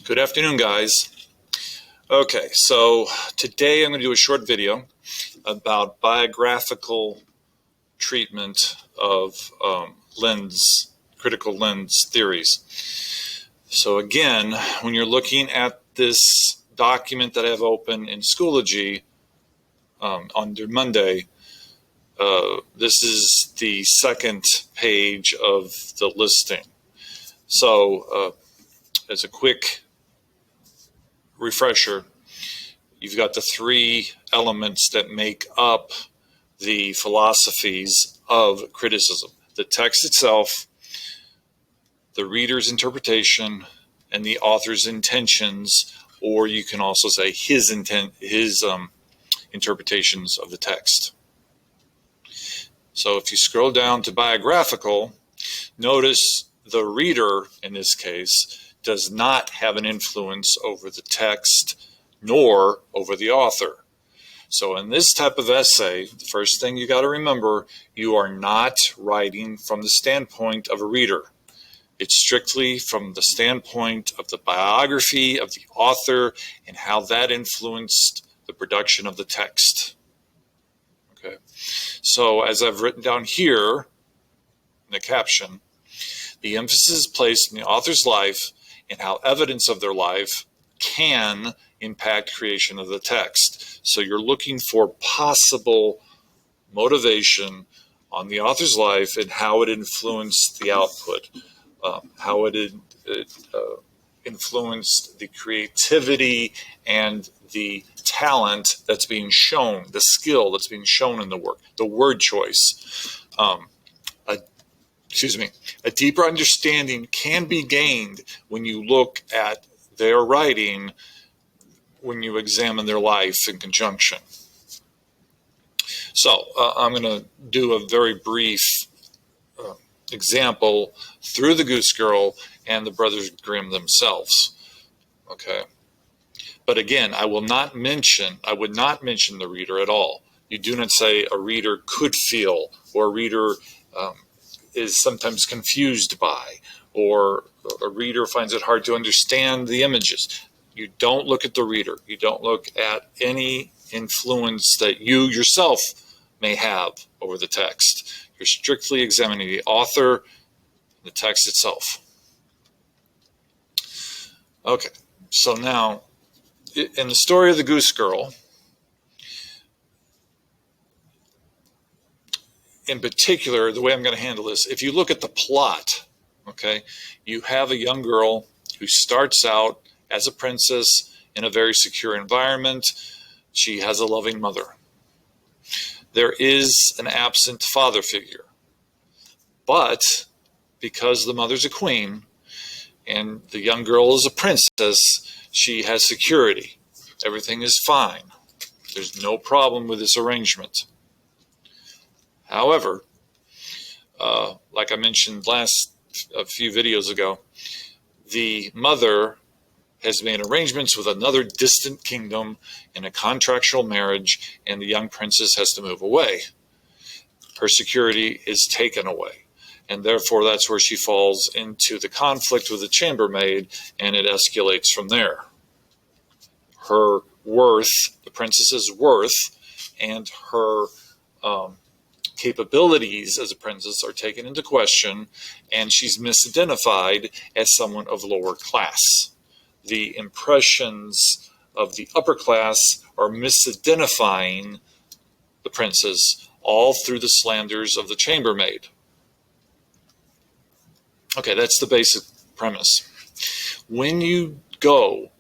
Good afternoon, guys. Okay, so today I'm going to do a short video about biographical treatment of critical lens theories. So again, when you're looking at this document that I have open in Schoology under Monday, this is the second page of the listing. So as a quick refresher, you've got the three elements that make up the philosophies of criticism: the text itself, the reader's interpretation, and the author's intentions, or you can also say his interpretations of the text. So if you scroll down to biographical, notice the reader, in this case, does not have an influence over the text nor over the author. So in this type of essay, the first thing you got to remember, you are not writing from the standpoint of a reader. It's strictly from the standpoint of the biography of the author and how that influenced the production of the text. Okay. So as I've written down here in the caption, the emphasis is placed in the author's life and how evidence of their life can impact creation of the text. So you're looking for possible motivation on the author's life and how it influenced the output, how it influenced the creativity and the talent that's being shown, the skill that's being shown in the work, the word choice. A deeper understanding can be gained when you look at their writing, when you examine their life in conjunction. So I'm going to do a very brief example through the Goose Girl and the Brothers Grimm themselves. Okay. But again, I would not mention the reader at all. You do not say a reader could feel, or a reader is sometimes confused by, or a reader finds it hard to understand the images. You don't look at the reader. You don't look at any influence that you yourself may have over the text. You're strictly examining the author, the text itself. Okay, so now, in the story of the Goose Girl, in particular, the way I'm going to handle this, if you look at the plot, okay, you have a young girl who starts out as a princess in a very secure environment. She has a loving mother. There is an absent father figure. But because the mother's a queen and the young girl is a princess, she has security. Everything is fine. There's no problem with this arrangement. However, like I mentioned a few videos ago, the mother has made arrangements with another distant kingdom in a contractual marriage, and the young princess has to move away. Her security is taken away, and therefore that's where she falls into the conflict with the chambermaid, and it escalates from there. Her worth, the princess's worth, and her capabilities as a princess are taken into question, and she's misidentified as someone of lower class. The impressions of the upper class are misidentifying the princess, all through the slanders of the chambermaid. Okay, that's the basic premise. When you go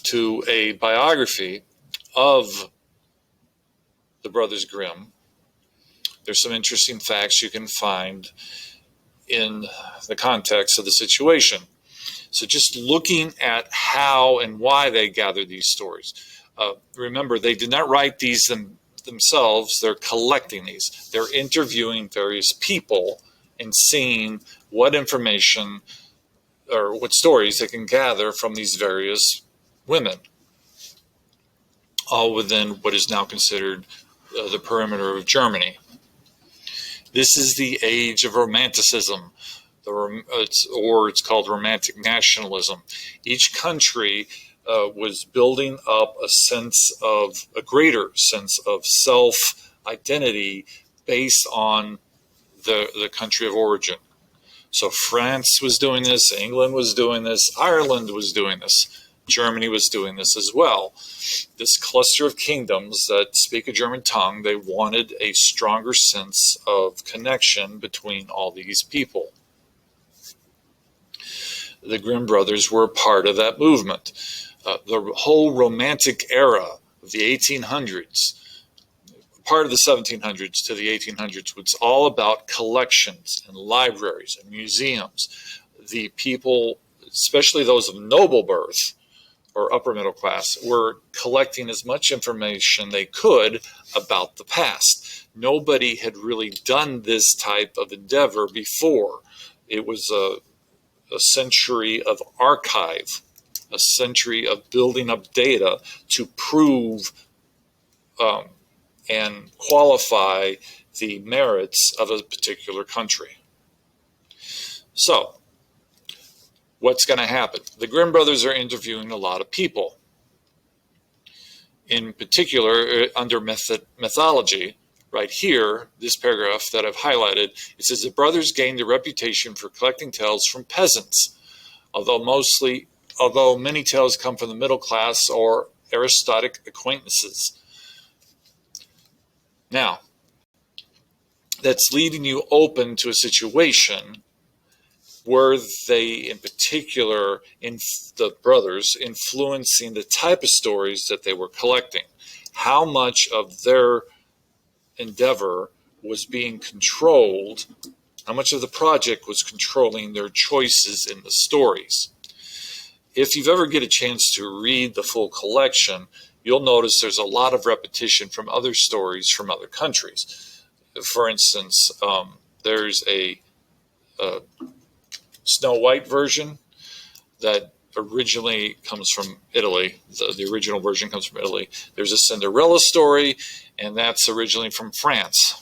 to a biography of the Brothers Grimm, there's some interesting facts you can find in the context of the situation. So just looking at how and why they gathered these stories. Remember, they did not write these themselves. They're collecting these. They're interviewing various people and seeing what information or what stories they can gather from these various women, all within what is now considered the perimeter of Germany. This is the age of Romanticism, It's called romantic nationalism. Each country was building up a greater sense of self-identity based on the country of origin. So France was doing this, England was doing this, Ireland was doing this, Germany was doing this as well. This cluster of kingdoms that speak a German tongue, they wanted a stronger sense of connection between all these people. The Grimm brothers were part of that movement. The whole Romantic era of the 1800s, part of the 1700s to the 1800s, was all about collections and libraries and museums. The people, especially those of noble birth or upper middle class, were collecting as much information they could about the past. Nobody had really done this type of endeavor before. It was a century of archive, a century of building up data to prove and qualify the merits of a particular country. So, what's going to happen? The Grimm brothers are interviewing a lot of people. In particular, under mythology, right here, this paragraph that I've highlighted, it says the brothers gained a reputation for collecting tales from peasants, although many tales come from the middle class or aristocratic acquaintances. Now, that's leaving you open to a situation were they, in particular, the brothers, influencing the type of stories that they were collecting? How much of their endeavor was being controlled? How much of the project was controlling their choices in the stories? If you've ever get a chance to read the full collection, you'll notice there's a lot of repetition from other stories from other countries. For instance, there's a Snow White version that originally comes from Italy. The original version comes from Italy. There's a Cinderella story, and that's originally from France.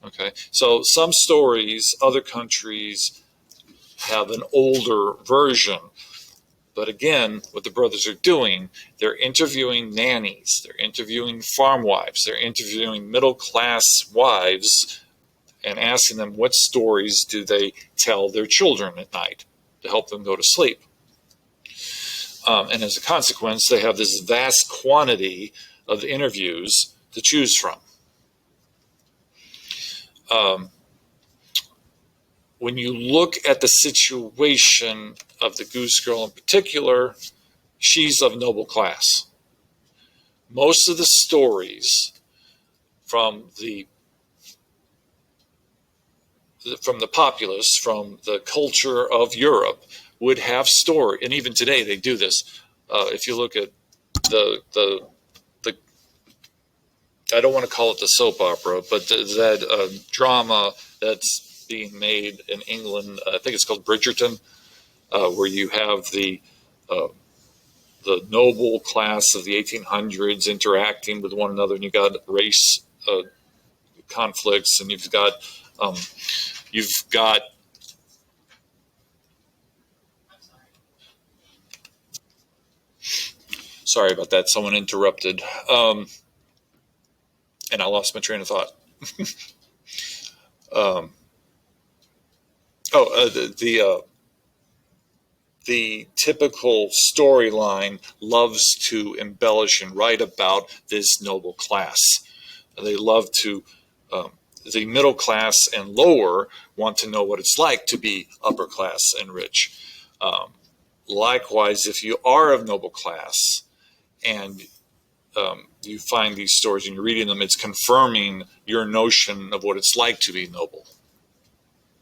Okay, so some stories, other countries have an older version. But again, what the brothers are doing, they're interviewing nannies, they're interviewing farm wives, they're interviewing middle-class wives and asking them what stories do they tell their children at night to help them go to sleep. And as a consequence, they have this vast quantity of interviews to choose from. When you look at the situation of the Goose Girl in particular, she's of noble class. Most of the stories from the populace, from the culture of Europe, would have story, and even today they do this. If you look at the I don't want to call it the soap opera, but that drama that's being made in England, I think it's called Bridgerton, where you have the noble class of the 1800s interacting with one another, and you've got race conflicts, and you've got sorry about that, someone interrupted, and I lost my train of thought. The typical storyline loves to embellish and write about this noble class. They love to, the middle class and lower want to know what it's like to be upper class and rich. Likewise, if you are of noble class and you find these stories and you're reading them, it's confirming your notion of what it's like to be noble.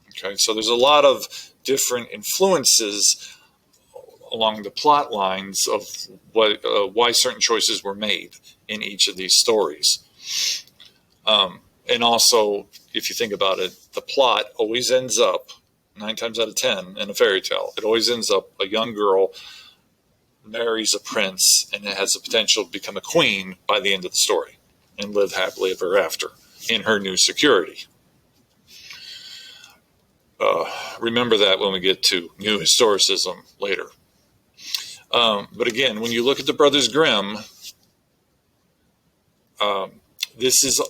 Okay, so there's a lot of different influences along the plot lines of why certain choices were made in each of these stories. And also, if you think about it, the plot always ends up, 9 times out of 10 in a fairy tale, it always ends up a young girl marries a prince and it has the potential to become a queen by the end of the story and live happily ever after in her new security. remember that when we get to New Historicism later. But again, when you look at the Brothers Grimm, this is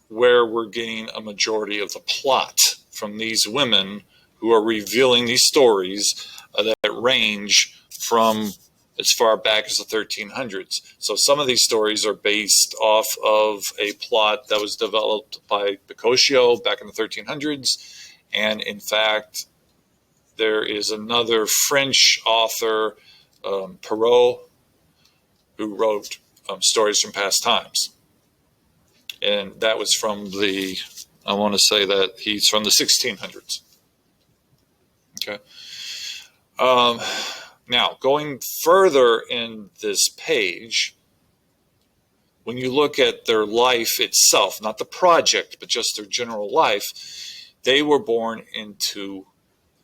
where we're getting a majority of the plot from these women who are revealing these stories that range from as far back as the 1300s. So some of these stories are based off of a plot that was developed by Boccaccio back in the 1300s. And in fact, there is another French author, Perrault, who wrote stories from past times. And that was from I want to say that he's from the 1600s. Okay. Now, going further in this page, when you look at their life itself, not the project, but just their general life, they were born into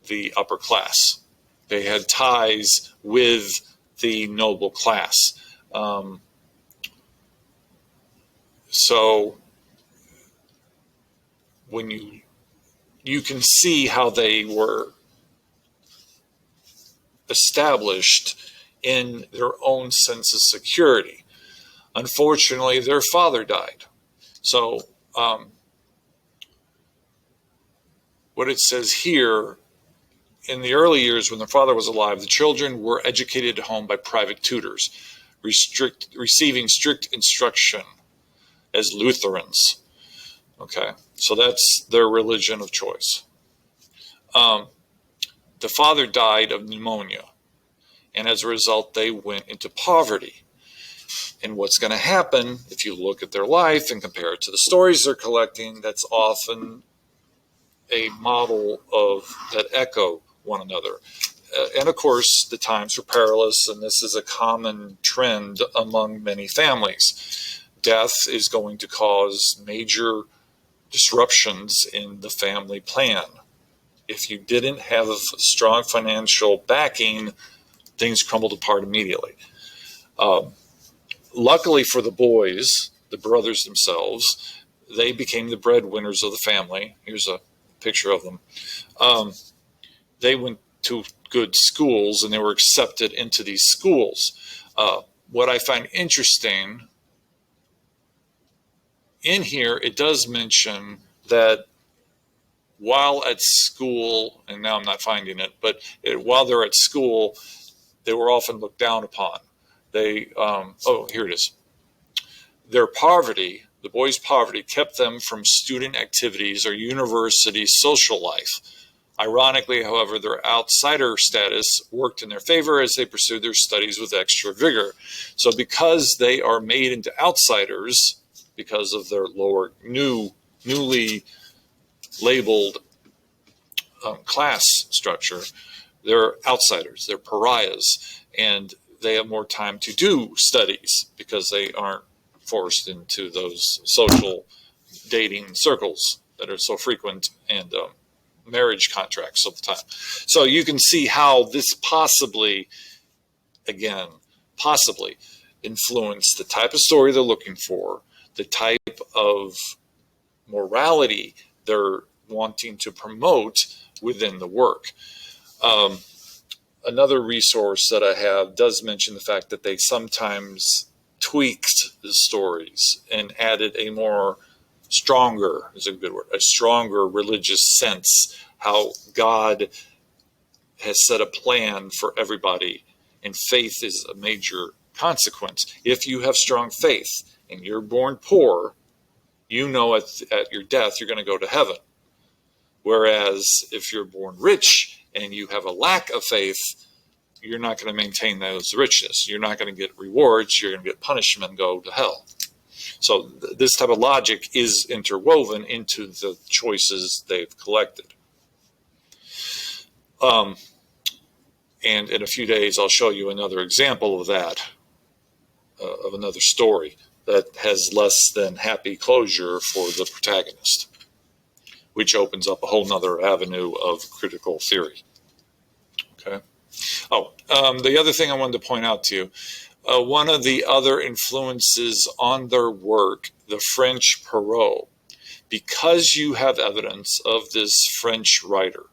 the upper class. They had ties with the noble class. So when you can see how they were established in their own sense of security. Unfortunately, their father died. So what it says here, in the early years when their father was alive, the children were educated at home by private tutors, receiving strict instruction as Lutherans. Okay, so that's their religion of choice. The father died of pneumonia, and as a result, they went into poverty. And what's going to happen, if you look at their life and compare it to the stories they're collecting, that's often a model of that echo one another. And of course, the times were perilous, and this is a common trend among many families. Death is going to cause major disruptions in the family plan. If you didn't have a strong financial backing, things crumbled apart immediately. Luckily for the boys, the brothers themselves, they became the breadwinners of the family. Here's a picture of them. They went to good schools and they were accepted into these schools. What I find interesting in here, it does mention that while at school, and now I'm not finding it, but while they're at school, they were often looked down upon. Here it is. Their poverty, the boys' poverty, kept them from student activities or university social life. Ironically, however, their outsider status worked in their favor as they pursued their studies with extra vigor. So because they are made into outsiders, because of their newly labeled class structure, they're outsiders, they're pariahs, and they have more time to do studies because they aren't forced into those social dating circles that are so frequent and marriage contracts of the time. So you can see how this possibly influenced the type of story they're looking for, the type of morality they're wanting to promote within the work. Another resource that I have does mention the fact that they sometimes tweaked the stories and added a stronger religious sense, how God has set a plan for everybody, and faith is a major consequence. If you have strong faith and you're born poor, you know at your death you're going to go to heaven. Whereas if you're born rich and you have a lack of faith, you're not going to maintain those riches. You're not going to get rewards. You're going to get punishment and go to hell. So this type of logic is interwoven into the choices they've collected. And in a few days, I'll show you another example of that, of another story that has less than happy closure for the protagonist, which opens up a whole nother avenue of critical theory. Okay. The other thing I wanted to point out to you, one of the other influences on their work, the French Perrault, because you have evidence of this French writer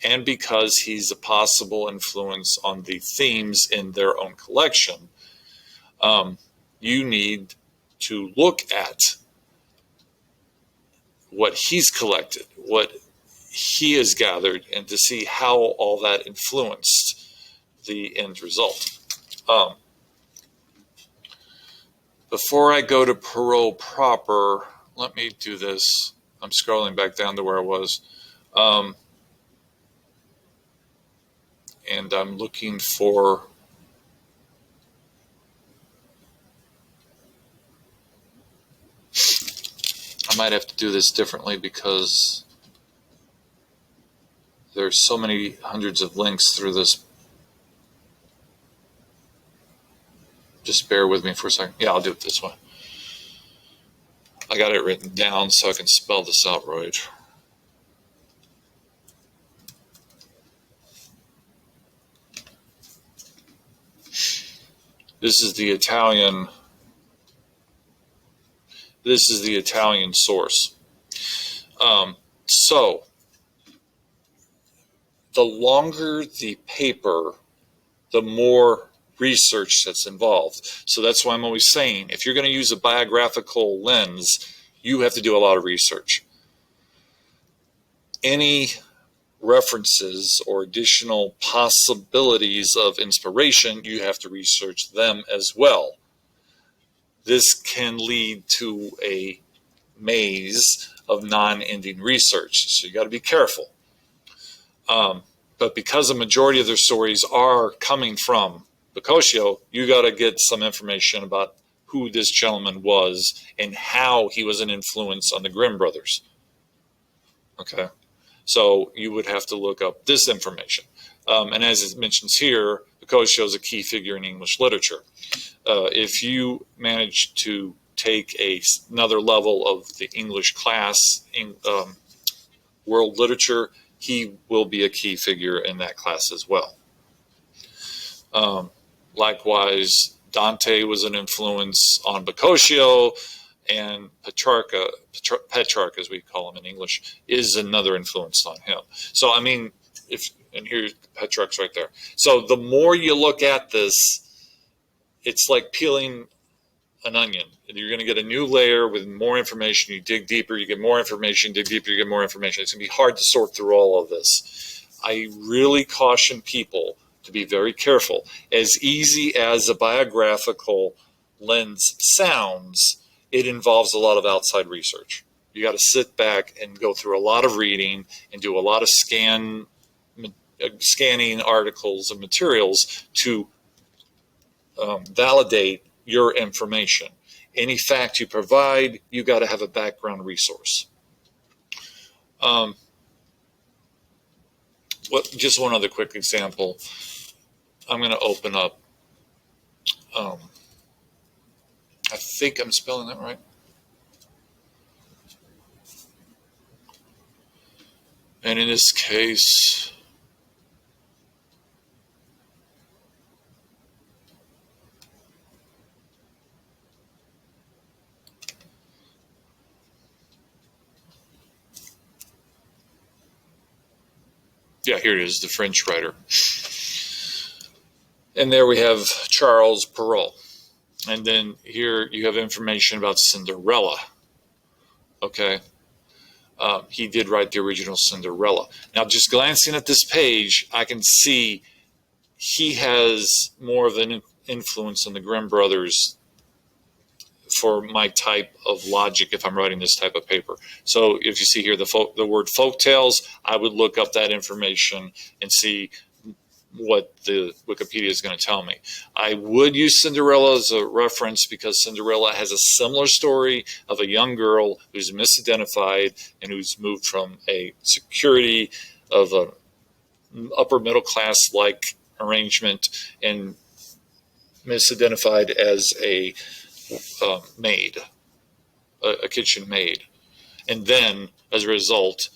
and because he's a possible influence on the themes in their own collection, you need to look at what he's collected, what he has gathered, and to see how all that influenced the end result. Before I go to Perot proper, let me do this. I'm scrolling back down to where I was. And I'm looking for I might have to do this differently because there's so many hundreds of links through this. Just bear with me for a second. Yeah, I'll do it this way. I got it written down so I can spell this out right. This is the Italian source. So the longer the paper, the more research that's involved. So that's why I'm always saying, if you're going to use a biographical lens, you have to do a lot of research. Any references or additional possibilities of inspiration, you have to research them as well. This can lead to a maze of non-ending research, so you got to be careful. But because the majority of their stories are coming from Boccaccio, you got to get some information about who this gentleman was and how he was an influence on the Grimm brothers. Okay, so you would have to look up this information. And as it mentions here, Boccaccio is a key figure in English literature. If you manage to take another level of the English class in world literature, he will be a key figure in that class as well. Likewise, Dante was an influence on Boccaccio, and Petrarch, as we call him in English, is another influence on him. So, I mean, and here Petrarch's right there. So the more you look at this, it's like peeling an onion. You're going to get a new layer with more information. You dig deeper, you get more information, dig deeper, you get more information. It's going to be hard to sort through all of this. I really caution people to be very careful. As easy as a biographical lens sounds, it involves a lot of outside research. You got to sit back and go through a lot of reading and do a lot of scanning articles and materials to validate your information. Any fact you provide, you got to have a background resource. Just one other quick example. I'm going to open up. I think I'm spelling that right. And in this case, yeah, here it is, the French writer. And there we have Charles Perrault. And then here you have information about Cinderella. Okay. He did write the original Cinderella. Now, just glancing at this page, I can see he has more of an influence on the Grimm brothers for my type of logic if I'm writing this type of paper. So if you see here the word folk tales, I would look up that information and see what the Wikipedia is going to tell me. I would use Cinderella as a reference because Cinderella has a similar story of a young girl who's misidentified and who's moved from a security of an upper middle class like arrangement and misidentified as a maid, a kitchen maid. And then, as a result,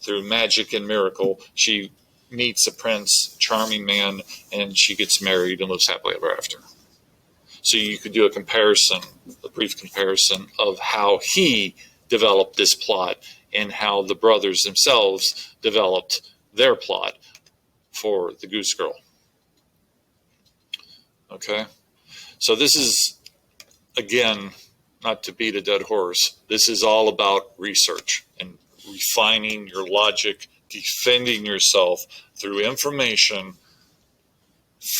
through magic and miracle, she meets a prince, charming man, and she gets married and lives happily ever after. So you could do a brief comparison of how he developed this plot and how the brothers themselves developed their plot for the Goose Girl. Okay? So this is, again, not to beat a dead horse, this is all about research and refining your logic, defending yourself through information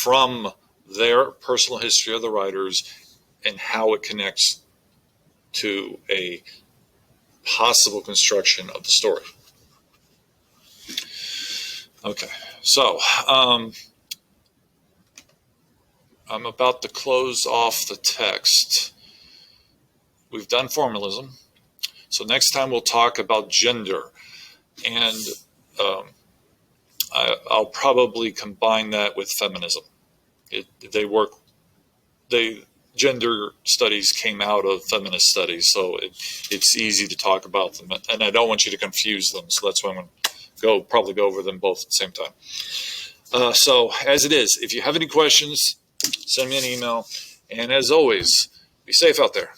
from their personal history of the writers and how it connects to a possible construction of the story. Okay, so I'm about to close off the text. We've done formalism, so next time we'll talk about gender, and I'll probably combine that with feminism. Gender studies came out of feminist studies, so it's easy to talk about them, and I don't want you to confuse them, so that's why I'm going to probably go over them both at the same time. So as it is, if you have any questions, send me an email, and as always, be safe out there.